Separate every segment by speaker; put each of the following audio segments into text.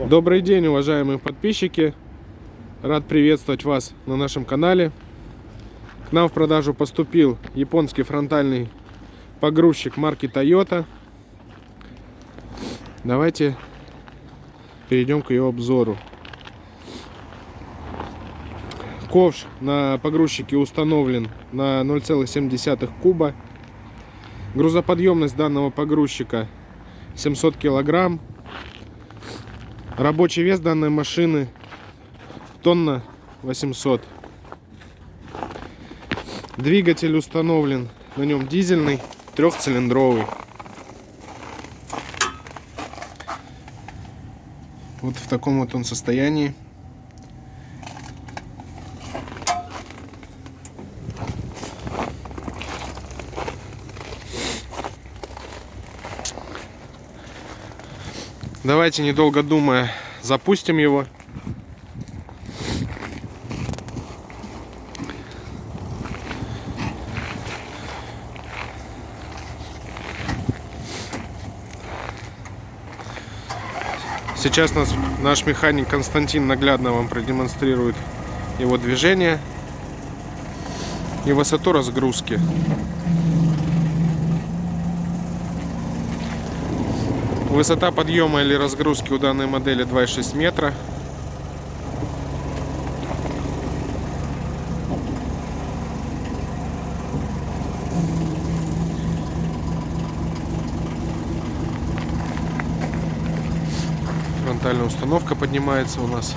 Speaker 1: Добрый день, уважаемые подписчики! Рад приветствовать вас на нашем канале. К нам в продажу поступил японский фронтальный погрузчик марки Toyota. Давайте перейдем к ее обзору. Ковш на погрузчике установлен на 0,7 куба. Грузоподъемность данного погрузчика 700 килограмм. Рабочий вес данной машины тонна 800. Двигатель установлен на нем дизельный, трехцилиндровый. Вот в таком вот он состоянии. Давайте, недолго думая, запустим его. Сейчас наш механик Константин наглядно вам продемонстрирует его движение и высоту разгрузки. Высота подъема или разгрузки у данной модели 2,6 метра. Фронтальная установка поднимается у нас.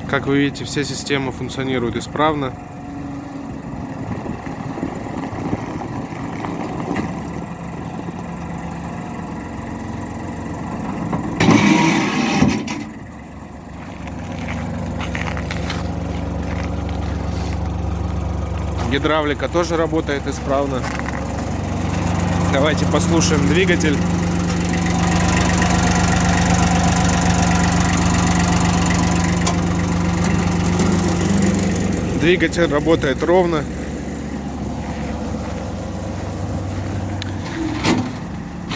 Speaker 1: Как вы видите, все системы функционируют исправно. Гидравлика тоже работает исправно. Давайте послушаем двигатель. Двигатель работает ровно.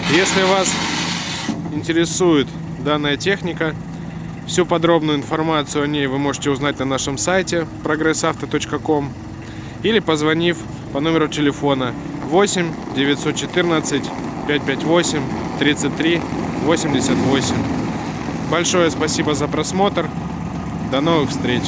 Speaker 1: Если вас интересует данная техника, всю подробную информацию о ней вы можете узнать на нашем сайте progressauto.com или позвонив по номеру телефона 8 914 558 33 88. Большое спасибо за просмотр. До новых встреч!